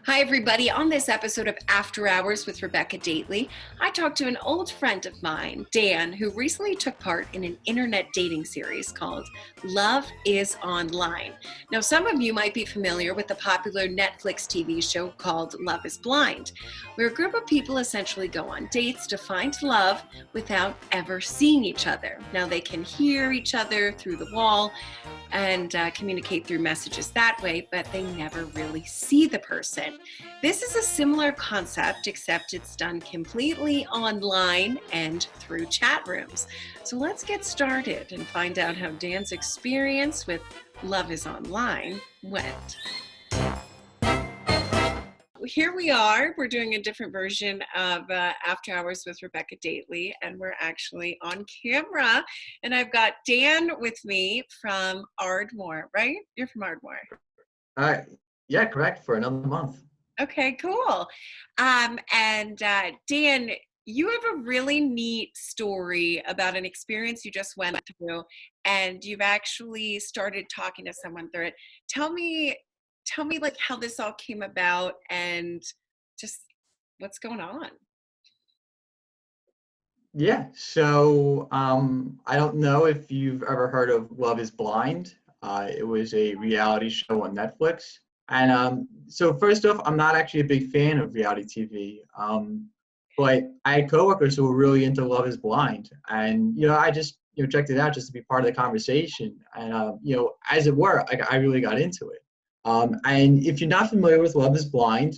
Hi, everybody. On this episode of After Hours with Rebecca Dately, I talked to an old friend of mine, Dan, who recently took part in an internet dating series called Love is Online. Now, some of you might be familiar with the popular Netflix TV show called Love is Blind, where a group of people essentially go on dates to find love without ever seeing each other. Now, they can hear each other through the wall and communicate through messages that way, but they never really see the person. This is a similar concept, except it's done completely online and through chat rooms. So let's get started and find out how Dan's experience with Love is Online went. Here we are. We're doing a different version of After Hours with Rebecca Dately, and we're actually on camera. And I've got Dan with me from Ardmore, right? You're from Ardmore. Yeah, correct. For another month. Okay, cool. And Dan, you have a really neat story about an experience you just went through, and you've actually started talking to someone through it. Tell me like how this all came about and just what's going on. Yeah. So I don't know if you've ever heard of Love is Blind. It was a reality show on Netflix. And so first off, I'm not actually a big fan of reality TV. But I had coworkers who were really into Love is Blind. And, I just, checked it out just to be part of the conversation. And, as it were, I really got into it. And if you're not familiar with Love is Blind,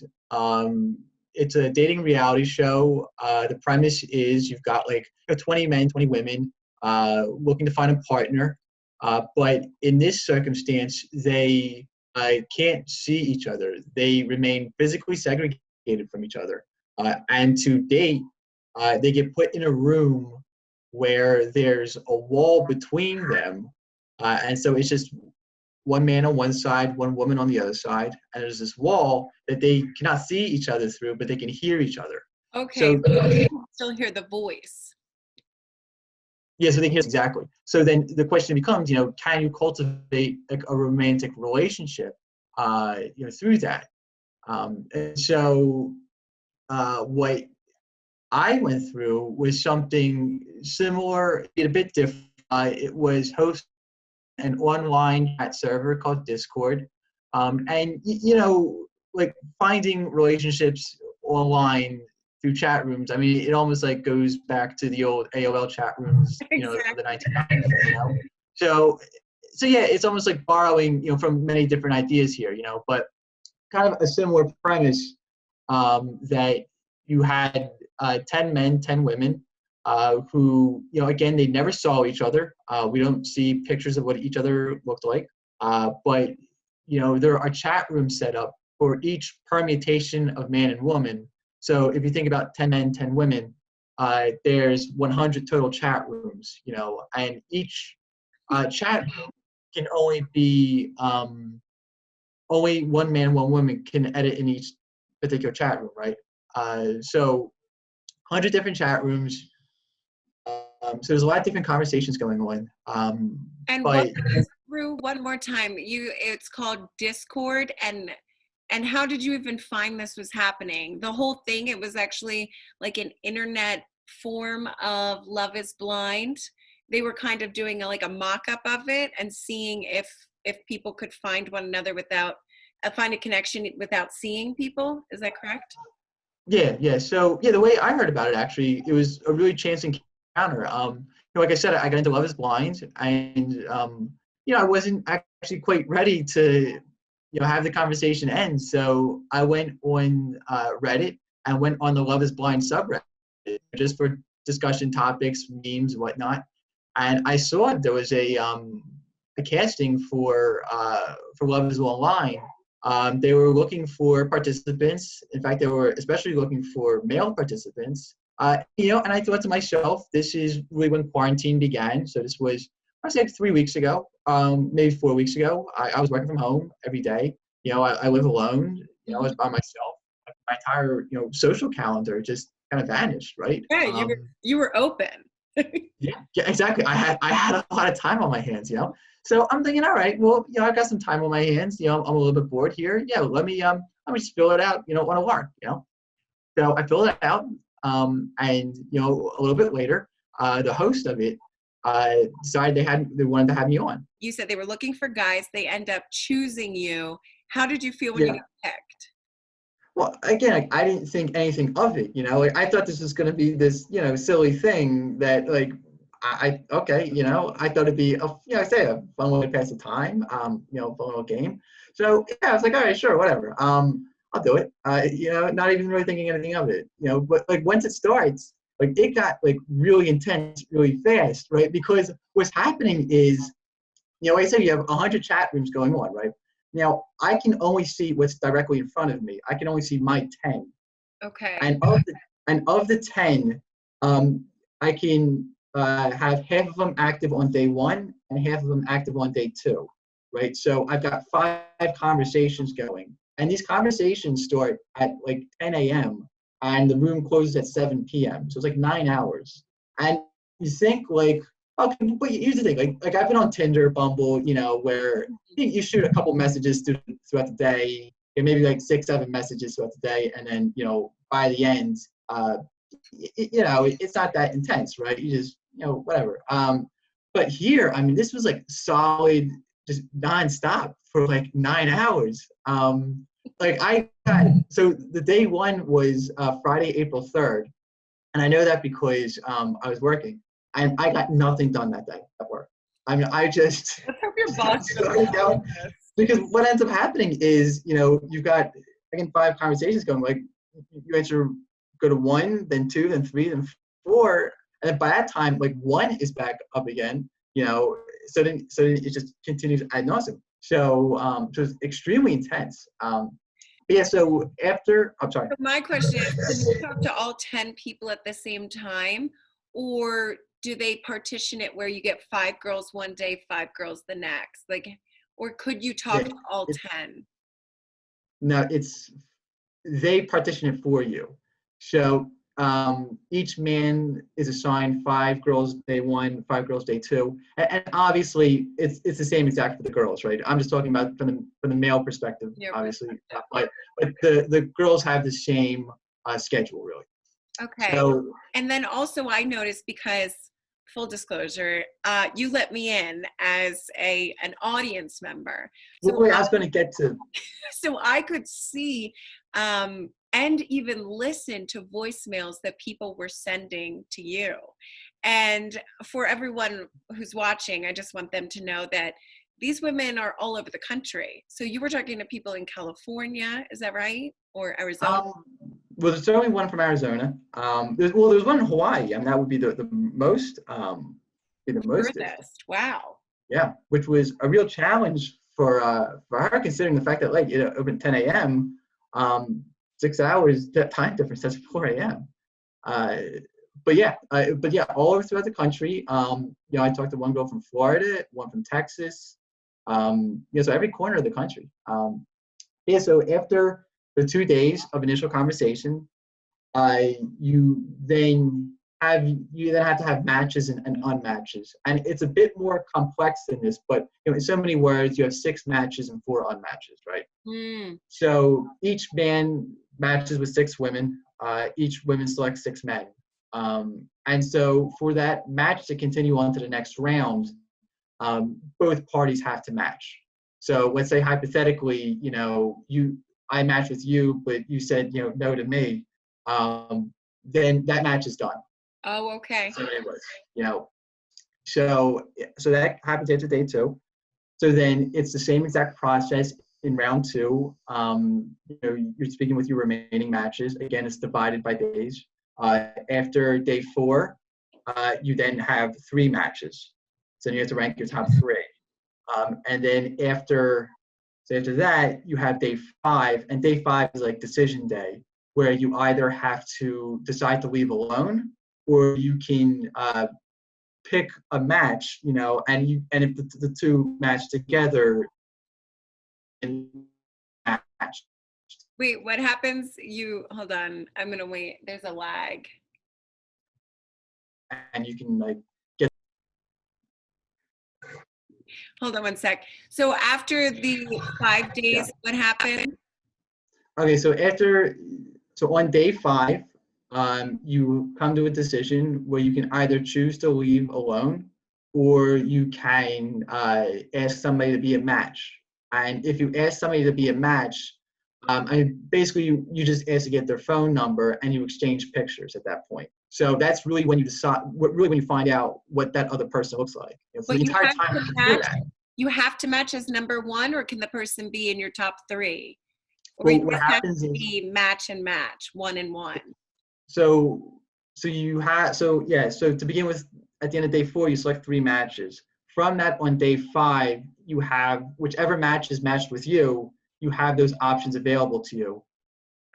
it's a dating reality show. The premise is you've got like 20 men, 20 women looking to find a partner. But in this circumstance, they can't see each other. They remain physically segregated from each other. And to date, they get put in a room where there's a wall between them. And so it's just one man on one side, one woman on the other side, and there's this wall that they cannot see each other through, but they can hear each other. Okay, So but you can still hear the voice. yeah, so they hear exactly. So then the question becomes, can you cultivate like a romantic relationship, through that? And so what I went through was something similar, a bit different. It was hosted an online chat server called Discord. And, like finding relationships online through chat rooms, I mean, it almost like goes back to the old AOL chat rooms, Exactly. of the 1990s. So yeah, it's almost like borrowing, from many different ideas here, but kind of a similar premise, that you had 10 men, 10 women, who, again, they never saw each other. We don't see pictures of what each other looked like. But, there are chat rooms set up for each permutation of man and woman. So if you think about 10 men, 10 women, there's 100 total chat rooms, and each chat room can only be, only one man, one woman can edit in each particular chat room, right? So 100 different chat rooms. So there's a lot of different conversations going on. And But walk us through one more time. It's called Discord, and how did you even find this was happening? The whole thing, it was actually like an internet form of Love is Blind. They were kind of doing like a mock-up of it and seeing if people could find one another without find a connection without seeing people. Is that correct? yeah. So yeah, the way I heard about it, actually, it was a really chance encounter. Like I said, I got into Love is Blind, and I wasn't actually quite ready to, have the conversation end. So I went on Reddit and went on the Love is Blind subreddit just for discussion topics, memes, whatnot. And I saw there was a casting for Love is Online. They were looking for participants. In fact, they were especially looking for male participants. And I thought to myself, this is really when quarantine began. So this was, I was like 3 weeks ago, maybe 4 weeks ago. I was working from home every day. I live alone. I was by myself. My entire, social calendar just kind of vanished, right? Yeah, you were open. Yeah, exactly. I had a lot of time on my hands. So I'm thinking, all right, well, I've got some time on my hands. I'm a little bit bored here. Yeah, let me let me just fill it out, on a lark, So I filled it out, and a little bit later, the host of it decided they wanted to have me on. You said they were looking for guys. They end up choosing you. How did you feel when you Yeah. got picked? Well, again, I didn't think anything of it, Like I thought this was going to be this, silly thing that like okay, I thought it'd be I say a fun way to pass the time, fun little game. So yeah, I was like, all right, sure, whatever. I'll do it. Not even really thinking anything of it, But like once it starts, like it got like really intense, really fast, right? Because what's happening is, like I said, you have 100 chat rooms going on, right? Now, I can only see what's directly in front of me. I can only see my 10. Okay. And of the 10, I can have half of them active on day 1 and half of them active on day 2, right? So I've got 5 conversations going. And these conversations start at like 10 a.m. and the room closes at 7 p.m. So it's like 9 hours. And you think like, okay, but here's the thing, like I've been on Tinder, Bumble, where you shoot a couple messages throughout the day, maybe like 6, 7 messages throughout the day, and then by the end, it's not that intense, right? You just whatever. But here, I mean, this was like solid, just nonstop for like 9 hours. Like so the day 1 was Friday, April 3rd, and I know that because I was working. And I got nothing done that day at work. I mean, I just Let's hope your boss because what ends up happening is, you've got again 5 conversations going. Like you go to 1, then 2, then 3, then 4, and then by that time, like 1 is back up again. So then it just continues ad nauseum. So it was extremely intense. Yeah. So after, I'm sorry. So my question is, can you talk to all 10 people at the same time, or do they partition it where you get 5 girls one day, 5 girls the next? Like, or could you talk to all 10? No, they partition it for you. So each man is assigned 5 girls day 1, 5 girls day 2, and obviously it's the same exact for the girls, right? I'm just talking about from the male perspective, obviously, but the girls have the same schedule, really. Okay. So, and then also I noticed, because full disclosure, you let me in as an audience member. So I was going to get to. So I could see and even listen to voicemails that people were sending to you. And for everyone who's watching, I just want them to know that these women are all over the country. So you were talking to people in California, is that right? Or Arizona? Well, there's certainly one from Arizona. There's one in Hawaii. I mean, that would be the most. Be the most. Furthest. Wow. Yeah, which was a real challenge for her, considering the fact that like open 10 a.m. 6 hours time difference. That's 4 a.m. But yeah, all over throughout the country. I talked to one girl from Florida, one from Texas. So every corner of the country. So after the 2 days of initial conversation, you then have to have matches and unmatches, and it's a bit more complex than this. But in so many words, you have 6 matches and 4 unmatches, right? So each man matches with 6 women. Each woman selects 6 men, and so for that match to continue on to the next round, both parties have to match. So let's say hypothetically, I matched with you, but you said no to me. Then that match is done. Oh, okay. So anyways, so that happens after day 2. So then it's the same exact process in round 2. You're speaking with your remaining matches. Again, it's divided by days. After day 4, you then have 3 matches. So you have to rank your top 3. And then after that, you have day 5, and day 5 is like decision day, where you either have to decide to leave alone, or you can pick a match, and if the 2 match together, and match. Wait, what happens? Hold on. I'm gonna wait. There's a lag. And you can like get. Hold on one sec. So after the 5 days, what happened? Okay, so on day 5, you come to a decision where you can either choose to leave alone, or you can ask somebody to be a match. And if you ask somebody to be a match, basically you just ask to get their phone number and you exchange pictures at that point. So that's really when you decide, really when you find out what that other person looks like. For But the you entire have time to you can do match. that. You have to match as number one, or can the person be in your top 3? Or Well, you what just have happens to is, be match and match, 1 and 1. so so to begin with, at the end of day 4, you select 3 matches. From that, on day 5, you have whichever match is matched with you, you have those options available to you.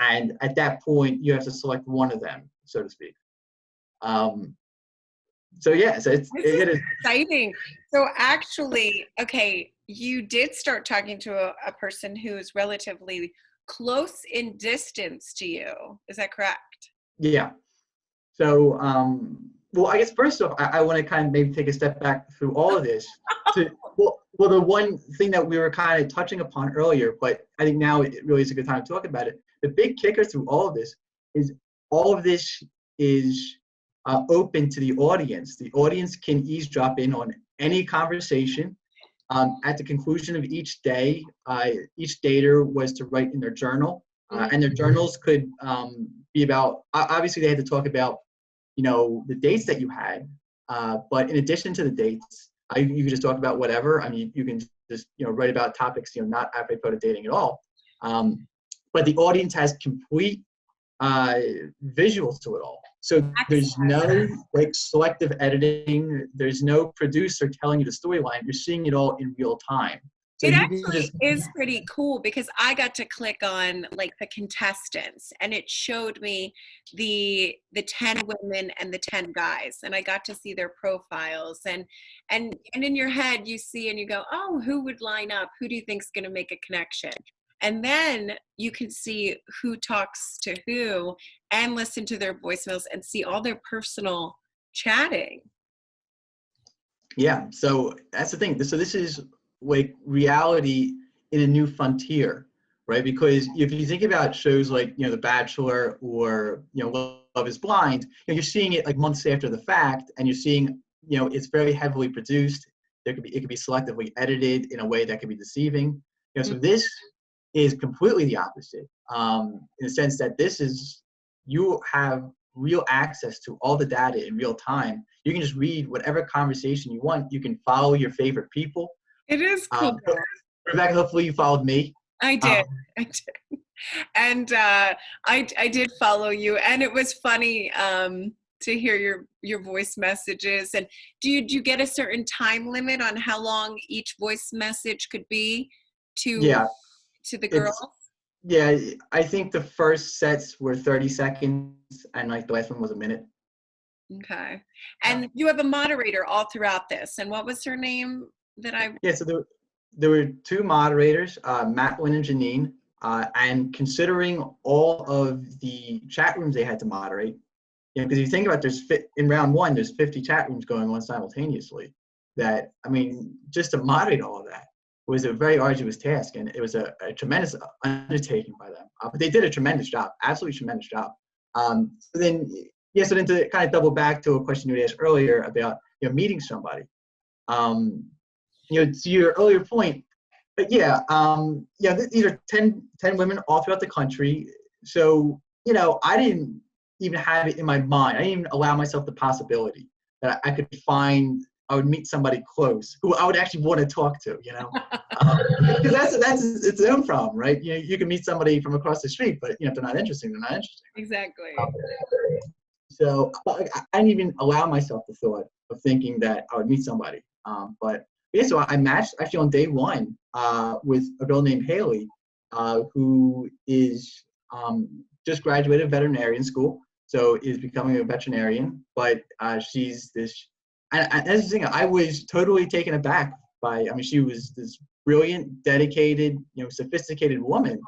And at that point, you have to select one of them, so to speak. So yeah, so This is exciting. So actually, okay, you did start talking to a person who's relatively close in distance to you. Is that correct? yeah. So well, I guess first off, I want to kind of maybe take a step back through all of this. To well, the one thing that we were kind of touching upon earlier, but I think now it really is a good time to talk about it. The big kicker through all of this is all of this is open to the audience. The audience can eavesdrop in on any conversation. At the conclusion of each day, each dater was to write in their journal, and their journals could be about, obviously they had to talk about, the dates that you had, but in addition to the dates, you could just talk about whatever. I mean, you can just, write about topics, not apropos to dating at all. But the audience has complete visuals to it all. So there's no selective editing. There's no producer telling you the storyline. You're seeing it all in real time. So It you can actually just is pretty cool because I got to click on like the contestants and it showed me the 10 women and the 10 guys, and I got to see their profiles, and in your head you see and you go, oh, who would line up? Who do you think's going to make a connection? And then you can see who talks to who and listen to their voicemails and see all their personal chatting. Yeah, so that's the thing. So this is like reality in a new frontier, right? Because if you think about shows like, The Bachelor or, Love is Blind, you're seeing it like months after the fact, and you're seeing, it's very heavily produced. It could be selectively edited in a way that could be deceiving. So this is completely the opposite, in the sense that you have real access to all the data in real time. You can just read whatever conversation you want. You can follow your favorite people. It is cool. Rebecca, hopefully you followed me. I did. And I did follow you, and it was funny to hear your voice messages. And do you get a certain time limit on how long each voice message could be to the girls? Yeah, I think the first sets were 30 seconds, and like the last one was a minute. Okay. And you have a moderator all throughout this. And what was her name that I... Yeah, so there were 2 moderators, Madeline and Janine, and considering all of the chat rooms they had to moderate, because if you think about in round 1, there's 50 chat rooms going on simultaneously. That, I mean, just to moderate all of that was a very arduous task, and it was a tremendous undertaking by them. But they did a tremendous job, absolutely tremendous job. So then to kind of double back to a question you asked earlier about meeting somebody, to your earlier point, but these are 10 women all throughout the country. So I didn't even have it in my mind. I didn't even allow myself the possibility that I would meet somebody close who I would actually want to talk to, because that's its own problem, right? You can meet somebody from across the street, but if they're not interesting, they're not interesting. Exactly. So I didn't even allow myself the thought of thinking that I would meet somebody. So I matched actually on day 1 with a girl named Haley, who is just graduated veterinarian school, so is becoming a veterinarian. But she's this. And that's the thing, I was totally taken aback by, she was this brilliant, dedicated, sophisticated woman,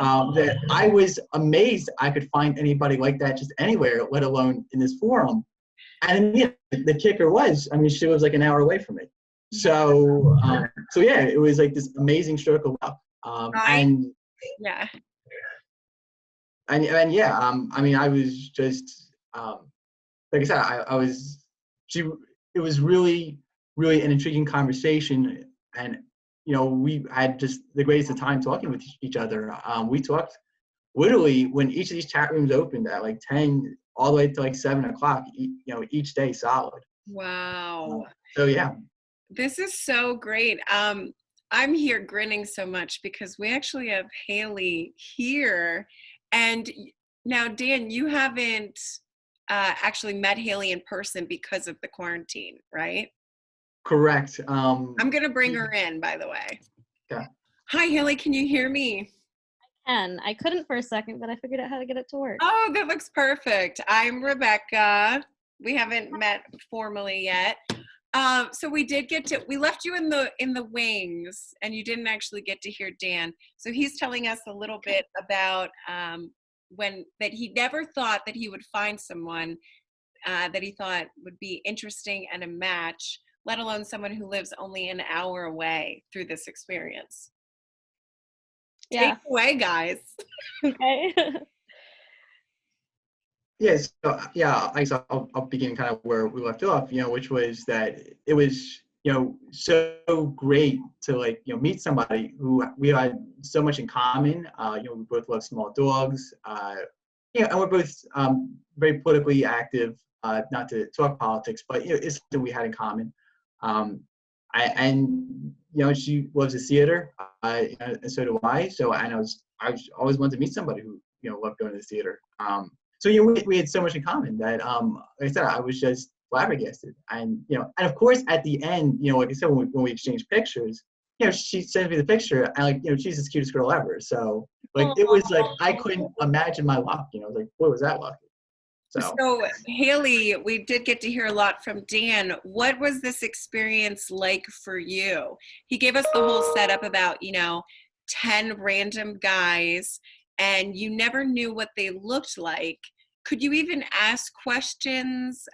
that I was amazed I could find anybody like that just anywhere, let alone in this forum. And the kicker was, she was like an hour away from me. So, it was like this amazing stroke of luck. and yeah, I mean, I was just, like I said, I was, she, it was really, really an intriguing conversation. And, you know, we had just the greatest of time talking with each other. We talked literally when each of these chat rooms opened at like 10 all the way to like 7 o'clock, you know, each day solid. Wow. So yeah. This is so great. I'm here grinning so much because we actually have Haley here. And now, Dan, you haven't actually met Haley in person because of the quarantine, right? Correct. I'm going to bring her in, by the way. Yeah. Hi, Haley. Can you hear me? And I couldn't for a second, but I figured out how to get it to work. Oh, that looks perfect. I'm Rebecca. We haven't met formally yet. So we left you in the wings, and you didn't actually get to hear Dan. So he's telling us a little bit about that he never thought that he would find someone that he thought would be interesting and a match, let alone someone who lives only an hour away through this experience. Yeah. Take it away, guys. Okay. Yes. So, yeah, I guess I'll begin kind of where we left off, you know, which was that it was, you know, so great to like, you know, meet somebody who we had so much in common. You know, we both love small dogs. You know, and we're both very politically active. Not to talk politics, but you know, it's something we had in common. And you know, she loves the theater, and so do I. So I always wanted to meet somebody who, you know, loved going to the theater. So you know, we had so much in common that, like I said, I was just flabbergasted. And you know, and of course, at the end, you know, like I said, when we exchanged pictures, you know, she sent me the picture, and like, you know, she's the cutest girl ever. So like, it was like I couldn't imagine my luck. You know, like, boy, was that lucky. So Haley, we did get to hear a lot from Dan. What was this experience like for you? He gave us the whole setup about, you know, 10 random guys, and you never knew what they looked like. Could you even ask questions?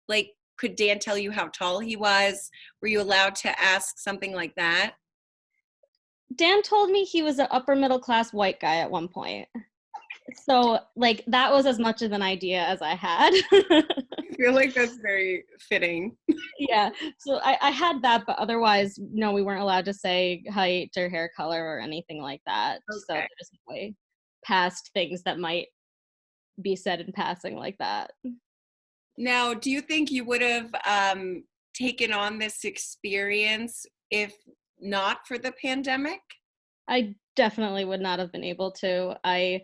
Like, could Dan tell you how tall he was? Were you allowed to ask something like that? Dan told me he was an upper middle class white guy at one point. So like that was as much of an idea as I had. I feel like that's very fitting. Yeah. So I had that, but otherwise, no, we weren't allowed to say height or hair color or anything like that. Okay. So there's way past things that might be said in passing like that. Now, do you think you would have taken on this experience if not for the pandemic? I definitely would not have been able to. I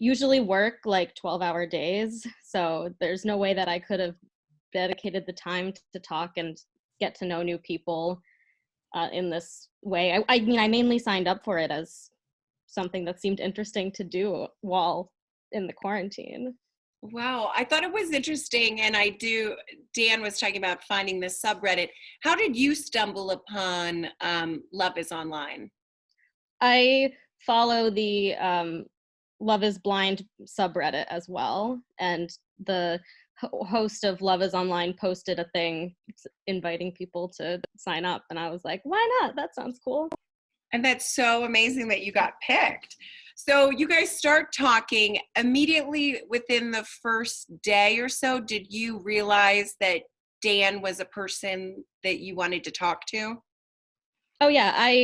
usually work like 12-hour days, so there's no way that I could have dedicated the time to talk and get to know new people in this way. I mean, I mainly signed up for it as something that seemed interesting to do while in the quarantine. Wow, I thought it was interesting, and Dan was talking about finding this subreddit. How did you stumble upon Love is Online? I follow the Love is Blind subreddit as well, and the host of Love is Online posted a thing inviting people to sign up, and I was like, why not? That sounds cool. And that's so amazing that you got picked. So you guys start talking immediately within the first day or so. Did you realize that Dan was a person that you wanted to talk to? Oh yeah,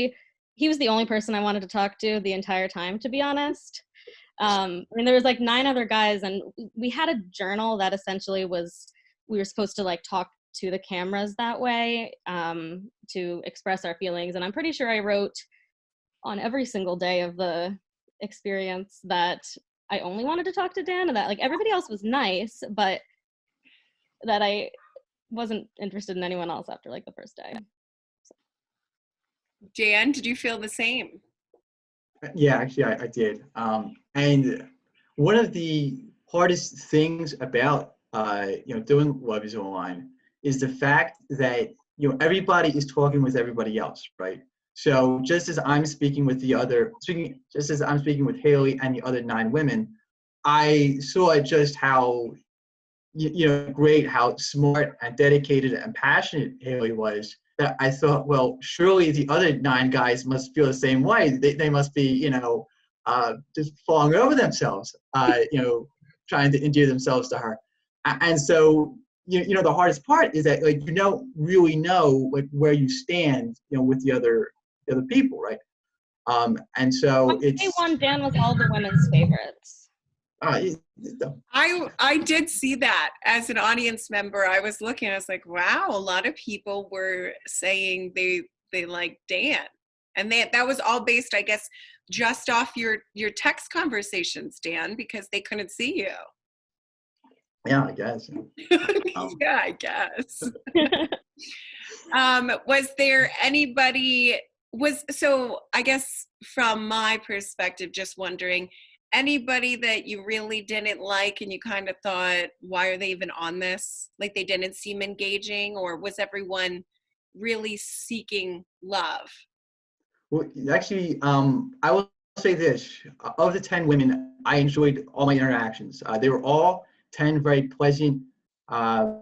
he was the only person I wanted to talk to the entire time, to be honest. I mean, there was like 9 other guys, and we had a journal that essentially was, we were supposed to like talk to the cameras that way to express our feelings. And I'm pretty sure I wrote on every single day of the experience that I only wanted to talk to Dan, and that like everybody else was nice, but that I wasn't interested in anyone else after like the first day. Dan, did you feel the same? Yeah, actually, I did. And one of the hardest things about you know, doing Love is Online is the fact that, you know, everybody is talking with everybody else, right? So just as I'm speaking with just as I'm speaking with Haley and the other 9 women, I saw just how, you know, great, how smart and dedicated and passionate Haley was, that I thought, well, surely the other 9 guys must feel the same way. They must be, you know, just falling over themselves, trying to endear themselves to her. And so, the hardest part is that like you don't really know like where you stand, with the other people, right? And so On day one, Dan was all the women's favorites. I did see that as an audience member. I was looking, I was like, wow, a lot of people were saying they like Dan. And that was all based, I guess, just off your text conversations, Dan, because they couldn't see you. Yeah, I guess. Yeah, I guess. Was there anybody so I guess from my perspective, just wondering, anybody that you really didn't like and you kind of thought, why are they even on this? Like they didn't seem engaging, or was everyone really seeking love? Well, actually, I will say this: of the 10 women, I enjoyed all my interactions. They were all 10 very pleasant. They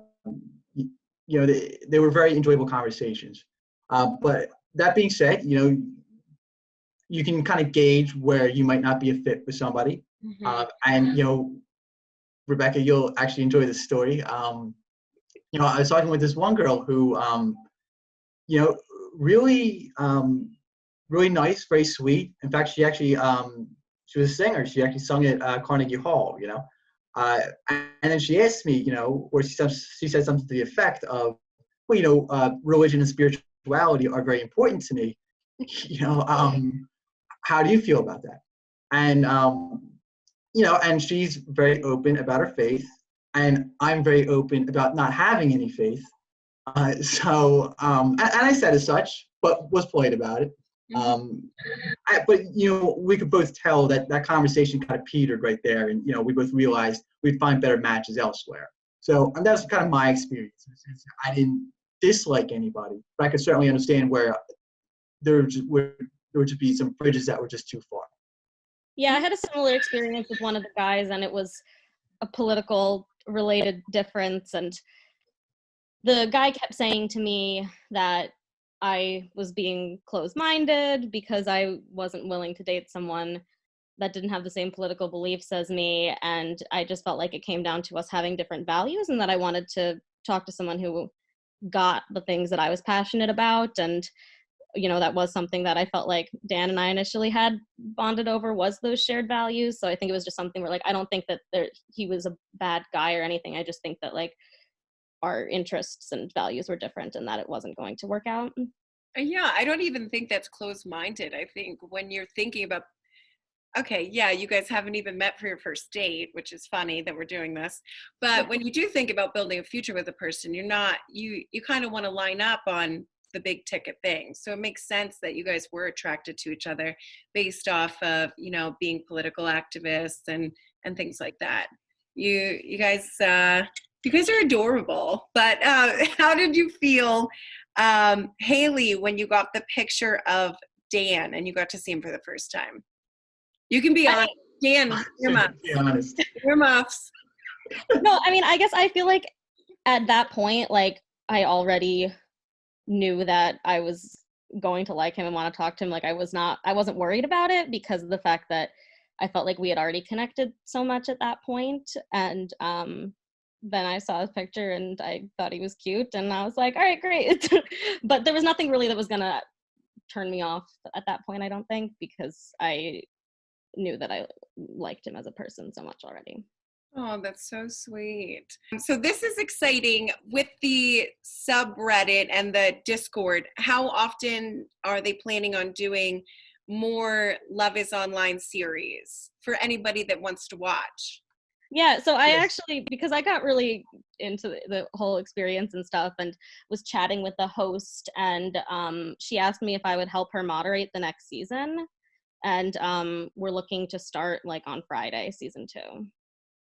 were very enjoyable conversations. But that being said, you can kind of gauge where you might not be a fit with somebody. Mm-hmm. And Rebecca, you'll actually enjoy this story. I was talking with this one girl who, really, really nice, very sweet. In fact, she actually, she was a singer. She actually sung at Carnegie Hall, and then she asked me, or she said something to the effect of, well, religion and spirituality are very important to me. How do you feel about that? And, and she's very open about her faith, and I'm very open about not having any faith. And I said as such, but was polite about it. But we could both tell that conversation kind of petered right there, and we both realized we'd find better matches elsewhere. So that was kind of my experience. I didn't dislike anybody, but I could certainly understand where there would just be some bridges that were just too far. Yeah, I had a similar experience with one of the guys, and it was a political related difference, and the guy kept saying to me that I was being closed-minded because I wasn't willing to date someone that didn't have the same political beliefs as me, and I just felt like it came down to us having different values, and that I wanted to talk to someone who got the things that I was passionate about. And that was something that I felt like Dan and I initially had bonded over, was those shared values. So I think it was just something where like I don't think that he was a bad guy or anything. I just think that like our interests and values were different and that it wasn't going to work out. Yeah, I don't even think that's closed-minded. I think when you're thinking about, okay, yeah, you guys haven't even met for your first date, which is funny that we're doing this. But when you do think about building a future with a person, you kind of want to line up on the big ticket things. So it makes sense that you guys were attracted to each other based off of, being political activists and things like that. You guys are adorable. But how did you feel, Haley, when you got the picture of Dan and you got to see him for the first time? You can be honest. Dan, earmuffs. No, I mean, I guess I feel like at that point, like I already knew that I was going to like him and want to talk to him. Like I wasn't worried about it because of the fact that I felt like we had already connected so much at that point. And then I saw his picture and I thought he was cute and I was like, all right, great. But there was nothing really that was gonna turn me off at that point, I don't think, because I knew that I liked him as a person so much already. Oh, that's so sweet. So this is exciting with the subreddit and the Discord. How often are they planning on doing more Love is Online series for anybody that wants to watch? Yeah, so I actually, because I got really into the whole experience and stuff and was chatting with the host, and she asked me if I would help her moderate the next season. And we're looking to start like on Friday, season 2.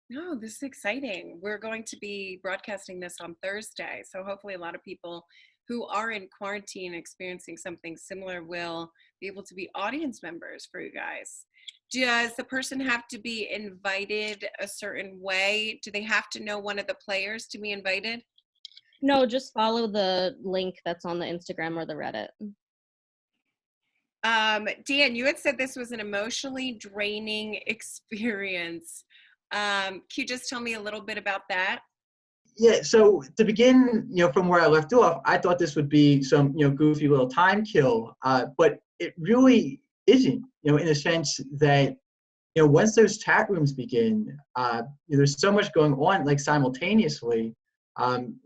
No, this is exciting. We're going to be broadcasting this on Thursday. So hopefully a lot of people who are in quarantine experiencing something similar will be able to be audience members for you guys. Does the person have to be invited a certain way? Do they have to know one of the players to be invited? No, just follow the link that's on the Instagram or the Reddit. Dan, you had said this was an emotionally draining experience. Can you just tell me a little bit about that? Yeah, so to begin, from where I left off, I thought this would be some, goofy little time kill, but it really isn't, in a sense that, once those chat rooms begin, there's so much going on, like simultaneously.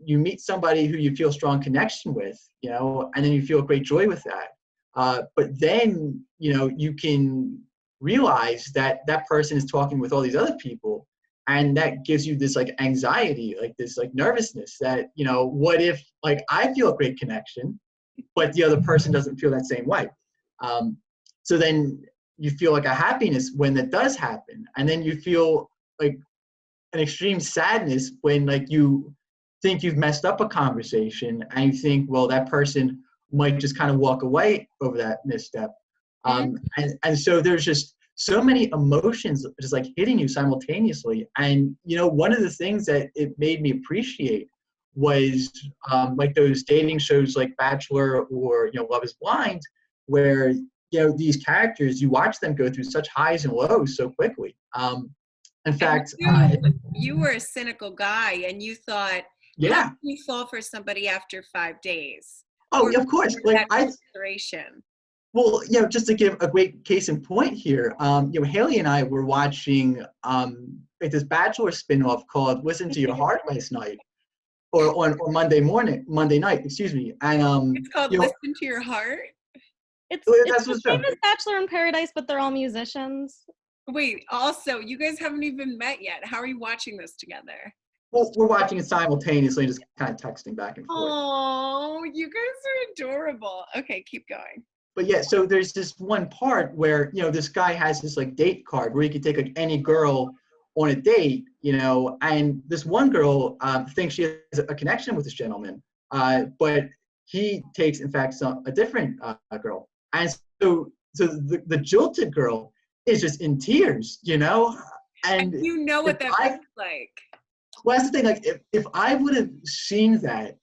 You meet somebody who you feel strong connection with, and then you feel great joy with that. But then, you can realize that that person is talking with all these other people, and that gives you this like anxiety, like this like nervousness that, what if like I feel a great connection, but the other person doesn't feel that same way. So then you feel like a happiness when that does happen, and then you feel like an extreme sadness when like you think you've messed up a conversation and you think, well, that person might just kind of walk away over that misstep. And so there's just so many emotions just like hitting you simultaneously. And, one of the things that it made me appreciate was like those dating shows like Bachelor or, Love is Blind, where, these characters, you watch them go through such highs and lows so quickly. In fact, You were a cynical guy and you thought, how yeah. can you fall for somebody after 5 days? Oh, of course. Like well, just to give a great case in point here, Haley and I were watching like this Bachelor spinoff called "Listen to Your Heart" last night, or on Monday night, excuse me. And it's called "Listen to Your Heart." It's that's the same as Bachelor in Paradise, but they're all musicians. Wait, also, you guys haven't even met yet. How are you watching this together? Well, we're watching it simultaneously, just kind of texting back and forth. Oh, you guys are adorable. Okay, keep going. But yeah, so there's this one part where, this guy has this like date card where he could take like any girl on a date, and this one girl thinks she has a connection with this gentleman, but he takes, in fact, a different girl. And so the jilted girl is just in tears, And you know what that feels like. Well, that's the thing. Like, if I would have seen that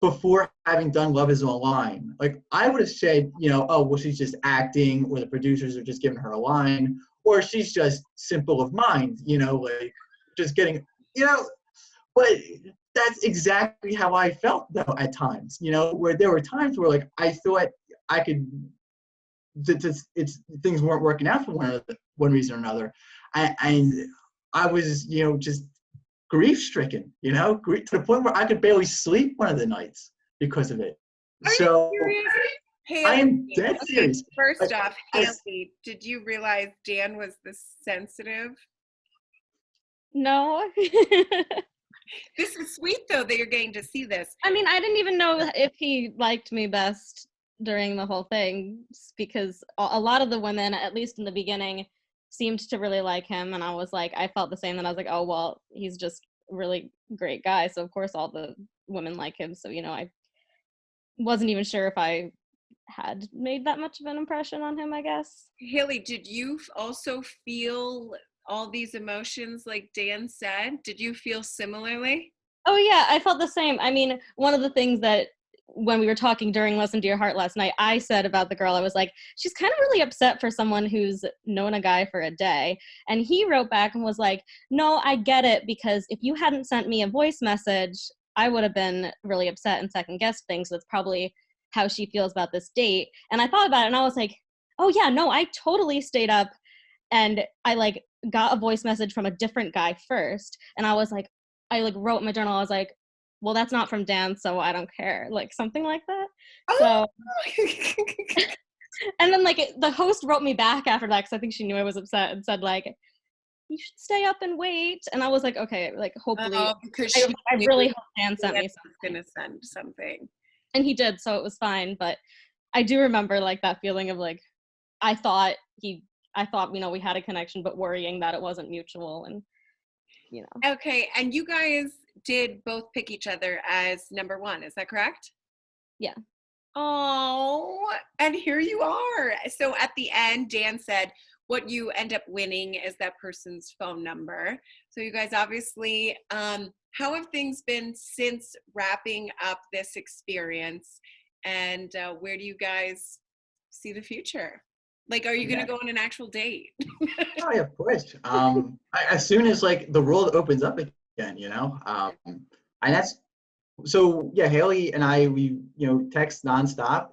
before having done Love Is Online, like I would have said, oh, well, she's just acting, or the producers are just giving her a line, or she's just simple of mind, like just getting, but that's exactly how I felt though at times, where there were times where like I thought I could, things weren't working out for one reason or another, and I was, just grief-stricken, to the point where I could barely sleep one of the nights because of it. So Haley, I am dead serious. First off, Haley, did you realize Dan was this sensitive? No. This is sweet, though, that you're getting to see this. I mean, I didn't even know if he liked me best during the whole thing, because a lot of the women, at least in the beginning, seemed to really like him, and I was like, I felt the same, and I was like, oh, well, he's just a really great guy, so of course all the women like him. So, I wasn't even sure if I had made that much of an impression on him, I guess. Haley, did you also feel all these emotions like Dan said? Did you feel similarly? Oh yeah, I felt the same. I mean, one of the things that when we were talking during Listen to Your Heart last night, I said about the girl, I was like, she's kind of really upset for someone who's known a guy for a day. And he wrote back and was like, no, I get it, because if you hadn't sent me a voice message, I would have been really upset and second guessed things. That's probably how she feels about this date. And I thought about it and I was like, oh yeah, no, I totally stayed up and I like got a voice message from a different guy first. And I was like, I like wrote in my journal, I was like, well, that's not from Dan, so I don't care, like something like that. So, and then like the host wrote me back after that, because I think she knew I was upset, and said like, you should stay up and wait. And I was like, okay, like hopefully, because I really hope Dan sent me something. Gonna send something, and he did, so it was fine. But I do remember like that feeling of like, I thought we had a connection, but worrying that it wasn't mutual, and Okay, and you guys did both pick each other as number one, is that correct? Yeah. Oh, and here you are. So at the end, Dan said, what you end up winning is that person's phone number. So you guys obviously, how have things been since wrapping up this experience? And where do you guys see the future. Like, are you going to go on an actual date? Oh yeah, of course. As soon as like the world opens up again, and that's so yeah. Haley and I, we text nonstop.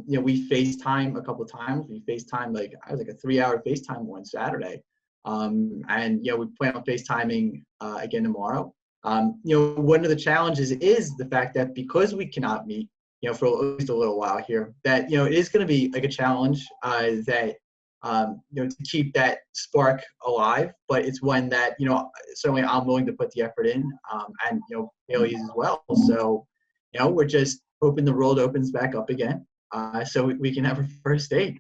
We FaceTime a couple of times. We FaceTime like I was like a 3-hour FaceTime one Saturday, and we plan on FaceTiming again tomorrow. One of the challenges is the fact that because we cannot meet, for at least a little while here, that it is going to be like a challenge that to keep that spark alive. But it's one that certainly I'm willing to put the effort in, and Haley's as well. So we're just hoping the world opens back up again, so we can have a first date.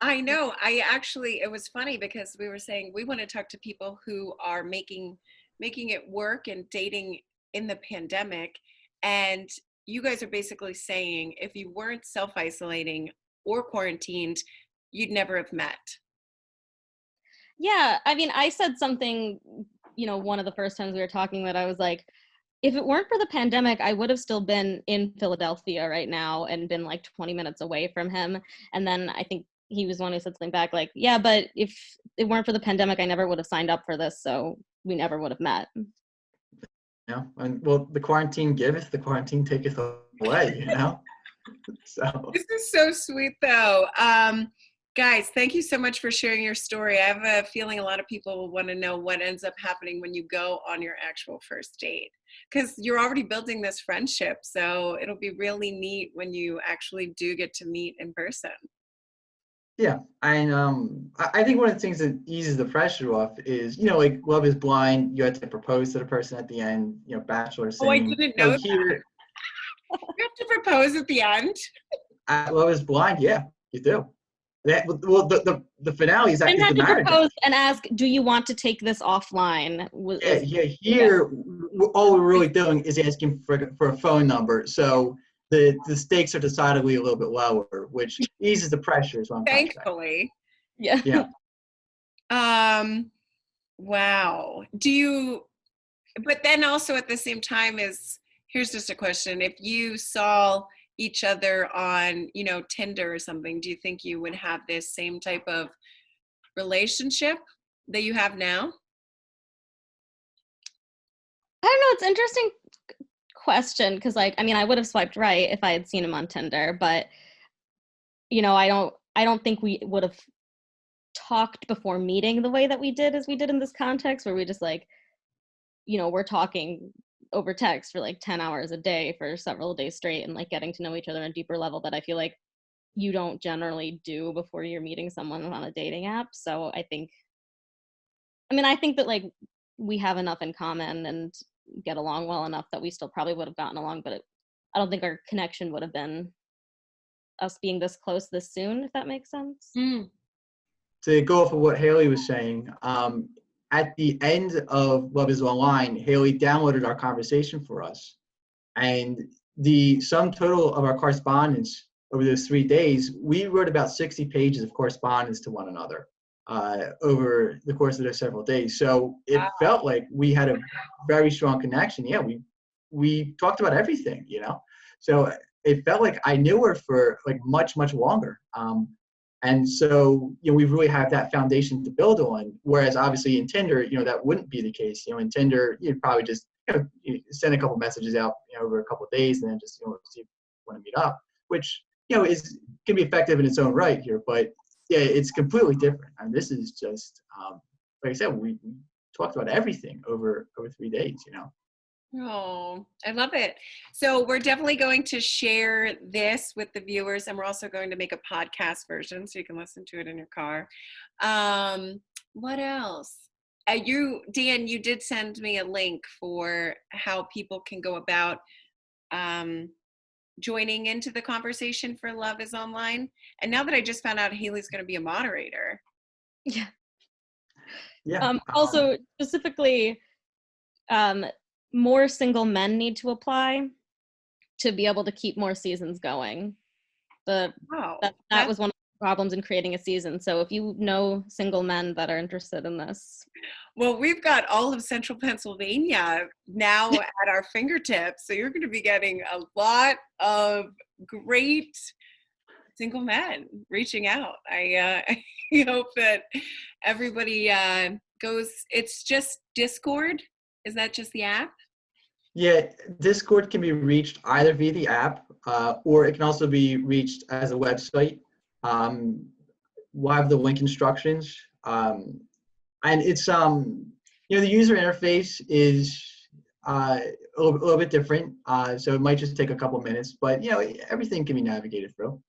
I know. It was funny because we were saying we want to talk to people who are making it work and dating in the pandemic. And you guys are basically saying if you weren't self-isolating or quarantined, you'd never have met. Yeah, I mean, I said something, one of the first times we were talking that I was like, if it weren't for the pandemic, I would have still been in Philadelphia right now and been like 20 minutes away from him. And then I think he was the one who said something back like, yeah, but if it weren't for the pandemic, I never would have signed up for this. So we never would have met. Yeah, and well, the quarantine giveth, the quarantine taketh away, So this is so sweet though. Guys, thank you so much for sharing your story. I have a feeling a lot of people will want to know what ends up happening when you go on your actual first date, because you're already building this friendship. So it'll be really neat when you actually do get to meet in person. Yeah, and I think one of the things that eases the pressure off is, like Love is Blind, you had to propose to the person at the end, Bachelor scene. Oh, I didn't know that. Here, you have to propose at the end? At Love is Blind, yeah, you do. Well, the finale is that I had the to marriage. Propose and ask, do you want to take this offline? Here, all we're really doing is asking for a phone number. So the stakes are decidedly a little bit lower, which eases the pressure. Is what I'm thankfully. Yeah. Wow. But then also at the same time here's just a question. If you saw each other on, Tinder or something, do you think you would have this same type of relationship that you have now? I don't know. It's an interesting question because, I would have swiped right if I had seen him on Tinder, but I don't think we would have talked before meeting the way that we did in this context, where we just we're talking over text for 10 hours a day for several days straight and getting to know each other on a deeper level that I feel like you don't generally do before you're meeting someone on a dating app. So I think that we have enough in common and get along well enough that we still probably would have gotten along, but I don't think our connection would have been us being this close this soon, if that makes sense. To go off of what Haley was saying, at the end of Love is Online, Haley downloaded our conversation for us. And the sum total of our correspondence over those 3 days, we wrote about 60 pages of correspondence to one another over the course of those several days. So it felt like we had a very strong connection. Yeah, we talked about everything, So it felt like I knew her for much, much longer. And so, we really have that foundation to build on. Whereas obviously in Tinder, that wouldn't be the case. In Tinder, you'd probably just you send a couple messages out, over a couple of days and then just, see if you want to meet up, which, can be effective in its own right here. But yeah, it's completely different. And this is just, like I said, we talked about everything over 3 days, Oh, I love it. So we're definitely going to share this with the viewers, and we're also going to make a podcast version so you can listen to it in your car. What else? Dan, you did send me a link for how people can go about joining into the conversation for Love is Online. And now that I just found out Haley's going to be a moderator. Yeah. Yeah. Also, specifically, more single men need to apply to be able to keep more seasons going. That was one of the problems in creating a season. So if you know single men that are interested in this. Well, we've got all of Central Pennsylvania now at our fingertips. So you're going to be getting a lot of great single men reaching out. I hope that everybody goes. It's just Discord. Is that just the app? Yeah, Discord can be reached either via the app, or it can also be reached as a website. We'll have the link instructions, and it's the user interface is a little bit different, so it might just take a couple minutes, but everything can be navigated through.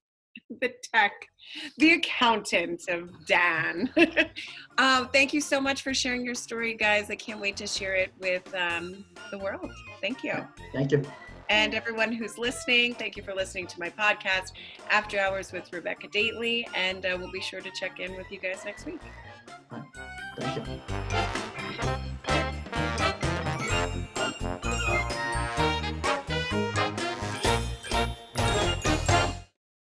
The accountant of Dan. Thank you so much for sharing your story, guys. I can't wait to share it with the world. Thank you. Thank you. And everyone who's listening, thank you for listening to my podcast, After Hours with Rebecca Dately, and we'll be sure to check in with you guys next week. Thank you.